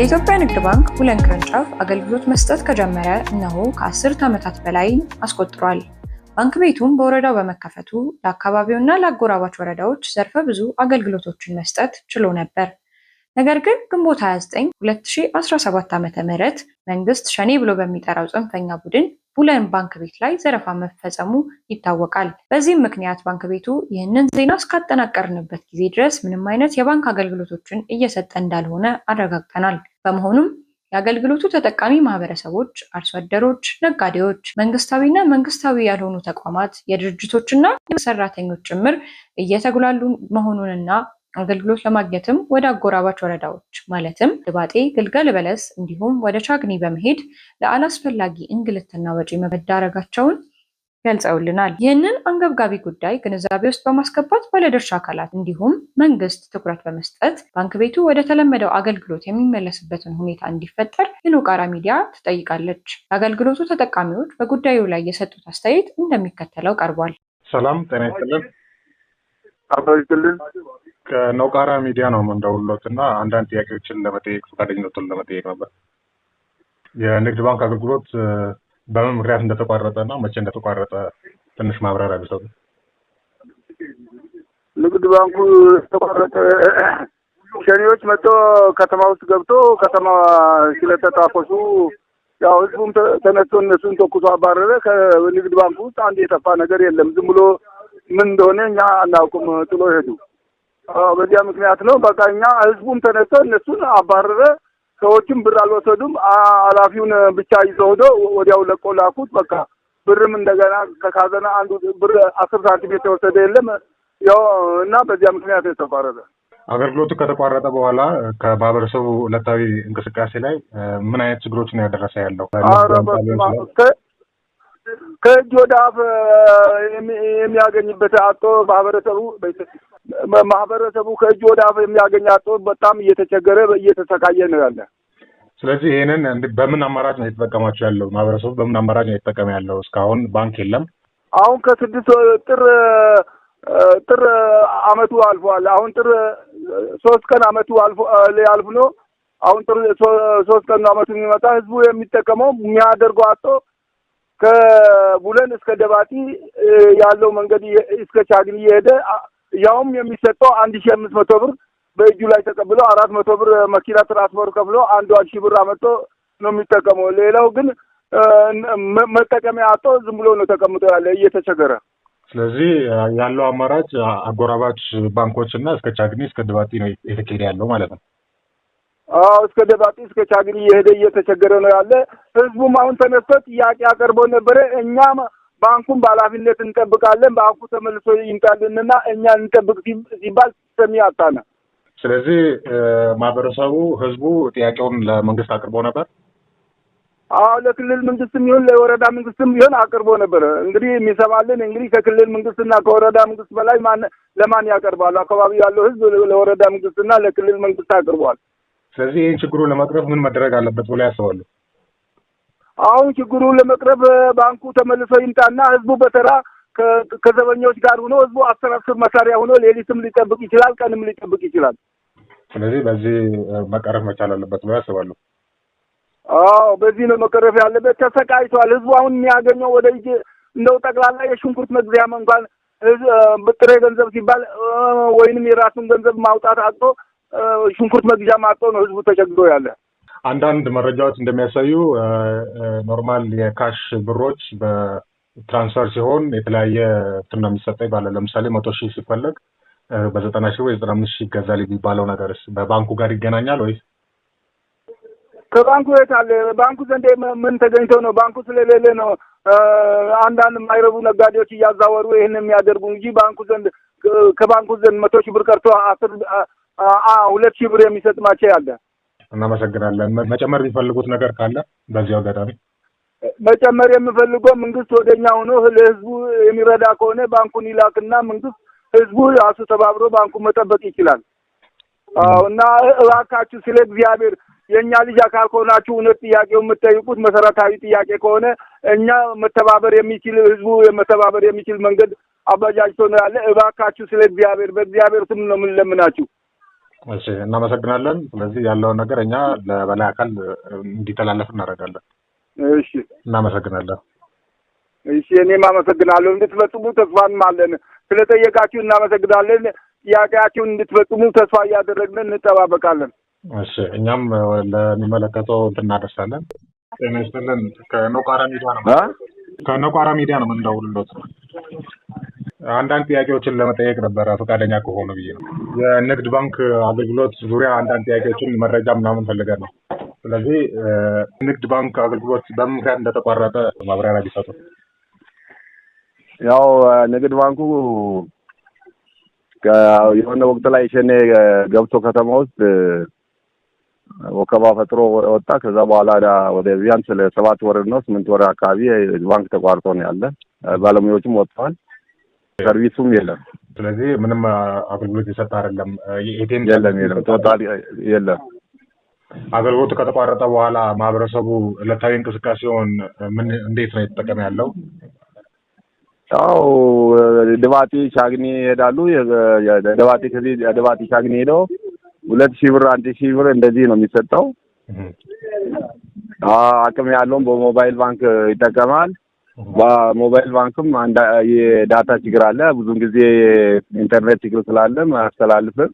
የኢትዮጵያ ንግድ ባንክ ቡለን ቅርንጫፍ አገልግሎት መስጠት ከጀመረ እነሆ ከ10 ዓመታት በላይ አስቆጥሯል። ባንክ ቤቱም በወረዳው በመከፈቱ ለአካባቢውና ለአጎራባች ወረዳዎች ዘርፈ ብዙ አገልግሎቶችን መስጠት ችሎ ነበር። ነገር ግን ግንቦት 29 2017 ዓ.ም መንግስት ሸኔ ብሎ በሚጠራው ጽንፈኛ ቡድን ቡለን ባንክ ቤት ላይ ዘረፋ መፈጸሙ ይታወቃል። በዚህም ምክንያት ባንክ ቤቱ ይህንን ዜና እስካጠናቀርንበት ጊዜ ድረስ ምንም አይነት የባንክ አገልግሎቶችን እየሰጠ እንዳልሆነ አረጋግጠናል። በመሆኑም የአገልግሎቱ ተጠቃሚ ማህበረሰቦች፣ አርሶ አደሮች፣ ነጋዴዎች፣ መንግስታዊና መንግስታዊ ያልሆኑ ተቋማት፣ የድርጅቶችና የሰራተኞች ጭምር እየተጉላሉ መሆኑንና አገልግሎት ለማግኘትም ወደ አጎራባች ወረዳዎች ማለትም ድባጤ፣ ግልገል በለስ እንዲሁም ወደ ቻግኒ በመሄድ ለአላስፈላጊ እንግልትና ወጪ መዳረጋቸውን ገልጸውልናል። ይህንን አንገብጋቢ ጉዳይ ግንዛቤ ውስጥ በማስገባት ባለድርሻ አካላት እንዲሁም መንግስት ትኩረት በመስጠት ባንክ ቤቱ ወደ ተለመደው አገልግሎት የሚመለስበትን ሁኔታ እንዲፈጠር የኖቃራ ሚዲያ ትጠይቃለች። የአገልግሎቱ ተጠቃሚዎች በጉዳዩ ላይ የሰጡት አስተያየት እንደሚከተለው ቀርቧል። ሰላም ጤና ይስጥልን። ከኖቃራ ሚዲያ ነው የምንደውልዎት እና አንዳንድ ጥያቄዎችን ለመጠየቅ ፈቃደኝነቱን ለመጠየቅ ነበር። የንግድ ባንክ አገልግሎት በምን ምክንያት እንደተቋረጠ እና መቼ እንደተቋረጠ ትንሽ ማብራሪያ ቢሰጡ። ንግድ ባንኩ ተቋረጠ ሸኔዎች መጥቶ ከተማ ውስጥ ገብቶ ከተማ ስለተጣፈሱ ያው ህዝቡም ተነስቶ እነሱን ተኩሶ አባረረ። ከንግድ ባንኩ ውስጥ አንድ የጠፋ ነገር የለም። ዝም ብሎ ምን እንደሆነ እኛ አናውቅም፣ ጥሎ ሄዱ። በዚያ ምክንያት ነው። በቃ እኛ ህዝቡም ተነስቶ እነሱን አባረረ። ሰዎችም ብር አልወሰዱም። ኃላፊውን ብቻ ይዘው ሄዶ ወዲያው ለቆ ላኩት። በቃ ብርም እንደገና ከካዘና አንዱ ብር 10 ሳንቲም የተወሰደ የለም። ያው እና በዚያ ምክንያት የተቋረጠ አገልግሎቱ ከተቋረጠ በኋላ ከማህበረሰቡ ዕለታዊ እንቅስቃሴ ላይ ምን አይነት ችግሮች ነው ያደረሰ ያለው? ከእጅ ወደ አፍ የሚያገኝበት አጥቶ ማህበረሰቡ ከእጅ ወደ አፍ የሚያገኝ አጥቶ በጣም እየተቸገረ እየተሰቃየ ነው ያለ። ስለዚህ ይሄንን በምን አማራጭ ነው የተጠቀማችሁ ያለው? ማህበረሰቡ በምን አማራጭ ነው የተጠቀመ ያለው? እስካሁን ባንክ የለም። አሁን ከ6 ጥር አመቱ አልፏል። አሁን ጥር 3 ቀን አመቱ አልፎ ነው። አሁን ጥር 3 ቀን አመቱ የሚመጣ ህዝቡ የሚጠቀመው የሚያደርገው አጥቶ ከቡለን እስከ ደባቲ ያለው መንገድ እስከ ቻግኒ እየሄደ ያውም የሚሰጠው 1500 ብር በእጁ ላይ ተቀብሎ 400 ብር መኪና ትራንስፖርት ከፍሎ 1000 ብር አመጣ ነው የሚጠቀመው። ሌላው ግን መጠቀሚያ አጥቶ ዝም ብሎ ነው ተቀምጦ ያለ እየተቸገረ። ስለዚህ ያለው አማራጭ አጎራባች ባንኮች እና እስከ ቻግኒ እስከ ደባቲ ነው የተካሄደ ያለው ማለት ነው። እስከ ደባቲ እስከ ቻግኒ እየሄደ እየተቸገረ ነው ያለ። ህዝቡም አሁን ተነስቶ ጥያቄ አቀርቦ ነበረ። እኛም ባንኩን በኃላፊነት እንጠብቃለን፣ ባንኩ ተመልሶ ይምጣልንና እኛ እንጠብቅ ሲባል ሰሚ አጣና። ስለዚህ ማህበረሰቡ ህዝቡ ጥያቄውን ለመንግስት አቅርቦ ነበር። ለክልል መንግስትም ይሁን ለወረዳ መንግስትም ይሁን አቅርቦ ነበር። እንግዲህ የሚሰማልን እንግዲህ ከክልል መንግስትና ከወረዳ መንግስት በላይ ለማን ያቀርባል? አካባቢ ያለው ህዝብ ለወረዳ መንግስትና ለክልል መንግስት አቅርቧል። ስለዚህ ይህን ችግሩን ለመቅረፍ ምን መደረግ አለበት ብሎ ያስባሉ? አሁን ችግሩን ለመቅረፍ ባንኩ ተመልሶ ይምጣና ህዝቡ በተራ ከዘበኞች ጋር ሆኖ ህዝቡ 10 መሳሪያ ሆኖ ሌሊትም ሊጠብቅ ይችላል፣ ቀንም ሊጠብቅ ይችላል። ስለዚህ በዚህ መቀረፍ መቻል አለበት ብሎ ያስባሉ? በዚህ ነው መቀረፍ ያለበት። ተሰቃይቷል ህዝቡ። አሁን የሚያገኘው ወደ እጅ እንደው ጠቅላላ የሽንኩርት መግዛያም እንኳን ጥሬ ገንዘብ ሲባል ወይንም የራሱን ገንዘብ ማውጣት አጥቶ ሽንኩርት መግዣ ማጥቶ ነው ህዝቡ ተቸግሮ ያለ። አንዳንድ መረጃዎች እንደሚያሳዩ ኖርማል የካሽ ብሮች በትራንስፈር ሲሆን የተለያየ እንትን ነው የሚሰጠው ይባላል። ለምሳሌ 100,000 ሲፈለግ በ90,000 ወይ 95,000 ይገዛል የሚባለው ነገርስ በባንኩ ጋር ይገናኛል ወይስ? ከባንኩ የት አለ? ባንኩ ዘንድ ምን ተገኝተው ነው? ባንኩ ስለሌለ ነው አንዳንድ የማይረቡ ነጋዴዎች እያዛወሩ ይሄን የሚያደርጉ እንጂ ባንኩ ዘንድ ከባንኩ ዘንድ 100,000 ብር ቀርቶ 2,000 ብር የሚሰጥ ማቼ አለ። እናመሰግናለን። መጨመር የሚፈልጉት ነገር ካለ በዚህ አጋጣሚ? መጨመር የምፈልገው መንግስት ወደኛ ሆኖ ለህዝቡ የሚረዳ ከሆነ ባንኩን ይላክና መንግስት ህዝቡ ራሱ ተባብሮ ባንኩን መጠበቅ ይችላል። እና እባካችሁ ስለ እግዚአብሔር የኛ ልጅ አካል ከሆናችሁ እውነት ጥያቄው የምትጠይቁት መሰረታዊ ጥያቄ ከሆነ እኛ መተባበር የሚችል ህዝቡ መተባበር የሚችል መንገድ አበጃጅቶ ነው ያለ። እባካችሁ ስለ እግዚአብሔር በእግዚአብሔር ስም ነው የምንለምናችሁ። እሺ እናመሰግናለን። ስለዚህ ያለውን ነገር እኛ ለበላይ አካል እንዲተላለፍ እናደርጋለን። እሺ እናመሰግናለን። እሺ እኔም አመሰግናለሁ። እንድትፈጽሙ ተስፋም አለን። ስለጠየቃችሁ እናመሰግናለን። ጥያቄያችሁን እንድትፈጽሙ ተስፋ እያደረግን እንጠባበቃለን። እሺ እኛም ለሚመለከተው እናደርሳለን። ጤና ይስጥልን። ከነቋራ ሚዲያ ነው የምንደውልሎት። አንዳንድ ጥያቄዎችን ለመጠየቅ ነበረ ፈቃደኛ ከሆኑ ብዬ ነው። የንግድ ባንክ አገልግሎት ዙሪያ አንዳንድ ጥያቄዎችን መረጃ ምናምን ፈልገን ነው። ስለዚህ ንግድ ባንክ አገልግሎት በምን ምክንያት እንደተቋረጠ ማብራሪያ ቢሰጡ። ያው ንግድ ባንኩ የሆነ ወቅት ላይ ሸኔ ገብቶ ከተማ ውስጥ ወከባ ፈጥሮ ወጣ። ከዛ በኋላ ወደ ቢያንስ ለ7 ወር ነው 8 ወር አካባቢ ባንክ ተቋርጦ ነው ያለ። ባለሙያዎችም ወጥተዋል፣ ሰርቪሱም የለም። ስለዚህ ምንም አገልግሎት እየሰጠ አይደለም። ኤቲኤም የለም ቶታሊ የለም። አገልግሎቱ ከተቋረጠ በኋላ ማህበረሰቡ ዕለታዊ እንቅስቃሴውን እንዴት ነው የተጠቀመ ያለው? ያው ድባቲ ሻግኒ ይሄዳሉ። ድባቲ ከዚህ ድባቲ ሻግኒ ሄደው 2000 ብር 1000 ብር እንደዚህ ነው የሚሰጠው። አቅም ያለውም በሞባይል ባንክ ይጠቀማል። በሞባይል ባንክም የዳታ ችግር አለ። ብዙውን ጊዜ ኢንተርኔት ችግር ስላለ አስተላልፍም።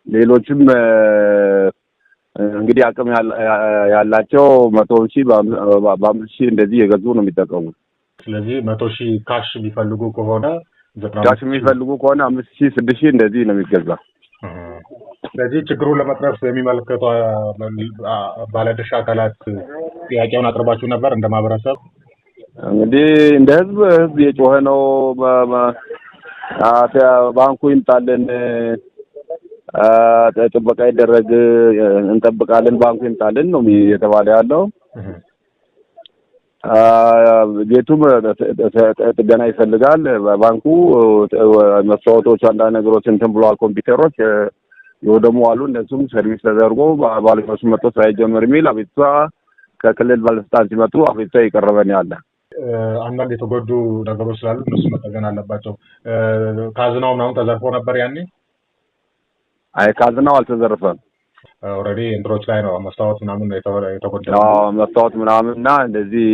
ሌሎችም እንግዲህ አቅም ያላቸው 100,000 በ5,000 እንደዚህ የገዙ ነው የሚጠቀሙት። ስለዚህ 100,000 ካሽ የሚፈልጉ ከሆነ ካሽ የሚፈልጉ ከሆነ 5,000 6,000 እንደዚህ ነው የሚገዛ። ስለዚህ ችግሩን ለመቅረፍ የሚመለከቱ ባለድርሻ አካላት ጥያቄውን አቅርባችሁ ነበር? እንደ ማህበረሰብ እንግዲህ እንደ ህዝብ የጮኸ ነው። ባንኩ ይምጣልን፣ ጥበቃ ይደረግ፣ እንጠብቃለን፣ ባንኩ ይምጣልን ነው የተባለ ያለው። ቤቱም ጥገና ይፈልጋል። ባንኩ መስታወቶች አንዳንድ ነገሮች እንትን ብለዋል። ኮምፒውተሮች የወደሙ አሉ። እነሱም ሰርቪስ ተደርጎ ባለሙያዎች መጥቶ ሳይጀምር የሚል አቤቱታ ከክልል ባለስልጣን ሲመጡ አቤቱታ እየቀረበ ነው ያለ። አንዳንድ የተጎዱ ነገሮች ስላሉ እነሱ መጠገን አለባቸው። ካዝናው ምናምን ተዘርፎ ነበር ያኔ? አይ ካዝናው አልተዘረፈም። ኦልሬዲ እንትሮች ላይ ነው መስታወት ምናምን የተጎዳ። መስታወት ምናምንና እንደዚህ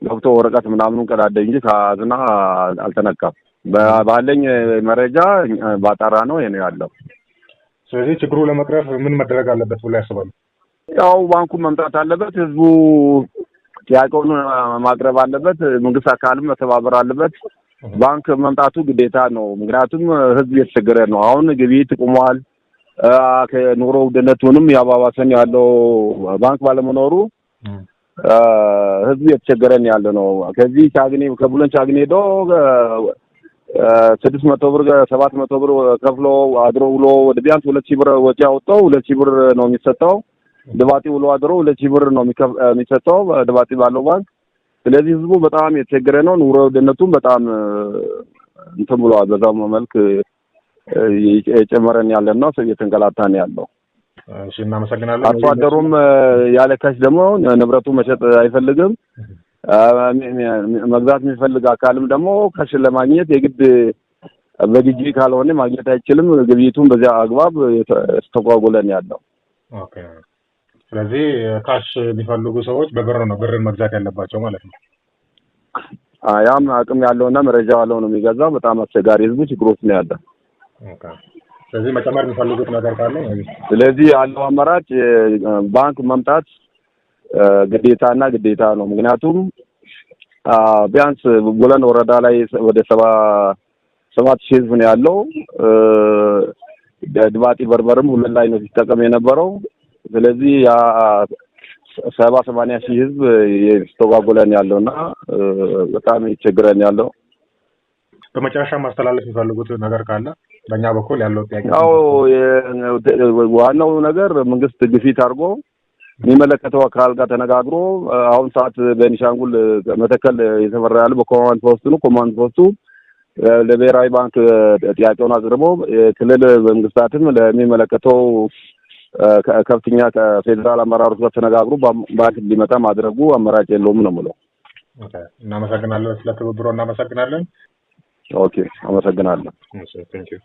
ገብቶ ወረቀት ምናምኑን ቀዳደ እንጂ ካዝና አልተነካም። ባለኝ መረጃ ባጣራ ነው የኔ ያለው። ስለዚህ ችግሩ ለመቅረፍ ምን መደረግ አለበት ብሎ ያስባሉ? ያው ባንኩ መምጣት አለበት፣ ህዝቡ ጥያቄውን ማቅረብ አለበት፣ መንግስት አካልም መተባበር አለበት። ባንክ መምጣቱ ግዴታ ነው። ምክንያቱም ህዝብ እየተቸገረ ነው። አሁን ግብይት ቆሟል። ከኑሮ ውድነቱንም ያባባሰን ያለው ባንክ ባለመኖሩ ህዝብ እየተቸገረን ያለ ነው። ከዚህ ቻግኒ ከቡለን ቻግኒ ሄዶ 600 ብር 700 ብር ከፍሎ አድሮ ውሎ ወደ ቢያንስ 2,000 ብር ወጪ አውጥተው 2,000 ብር ነው የሚሰጠው። ድባቲ ውሎ አድሮ 2,000 ብር ነው የሚሰጠው ድባቲ ባለው ባንክ። ስለዚህ ህዝቡ በጣም የተቸገረ ነው። ኑሮ ውድነቱም በጣም እንትን ብሏል። በዛው መልክ የጨመረን ያለን ነው። ሰው እየተንገላታን ያለው። እሺ እናመሰግናለን። አርሶ አደሩም ያለ ካሽ ደግሞ ንብረቱ መሸጥ አይፈልግም። መግዛት የሚፈልግ አካልም ደግሞ ካሽ ለማግኘት የግድ በግዢ ካልሆነ ማግኘት አይችልም። ግብይቱን በዚያ አግባብ ተስተጓጉለን ያለው። ኦኬ። ስለዚህ ካሽ የሚፈልጉ ሰዎች ብርን መግዛት ያለባቸው ማለት ነው። ያም አቅም ያለውና መረጃ ያለው ነው የሚገዛው። በጣም አስቸጋሪ ህዝቡ ችግር ውስጥ ነው ያለው። ኦኬ። ስለዚህ መጨመር የሚፈልጉት ነገር ካለ ስለዚህ ያለው አማራጭ ባንክ መምጣት ግዴታ ነው። ምክንያቱም ቢያንስ ቡለን ወረዳ ላይ ወደ 7,000 ህዝብ ነው ያለው። ድባቲ በርበርም ሁሉ ላይ ነው ሲጠቀም የነበረው። ስለዚህ ያ 70-80 ሺህ ህዝብ የተስተጓጎለን ያለውና በጣም ይቸግረን ያለው። በመጨረሻ ማስተላለፍ የሚፈልጉት ነገር ካለ በእኛ በኩል ያለው ጥያቄ? ያው ዋናው ነገር መንግስት ግፊት አድርጎ የሚመለከተው አካል ጋር ተነጋግሮ አሁን ሰዓት በኒሻንጉል መተከል የተመራ ያለው በኮማንድ ፖስት ነው። ኮማንድ ፖስቱ ለብሔራዊ ባንክ ጥያቄውን አቅርቦ ክልል መንግስታትም ለሚመለከተው ከፍተኛ ከፌደራል አመራሮች ጋር ተነጋግሮ ባንክ እንዲመጣ ማድረጉ አማራጭ የለውም ነው የምለው። ኦኬ። እናመሰግናለን። ስለ ትብብሮ እናመሰግናለን። ኦኬ። አመሰግናለሁ። ቴንክ ዩ።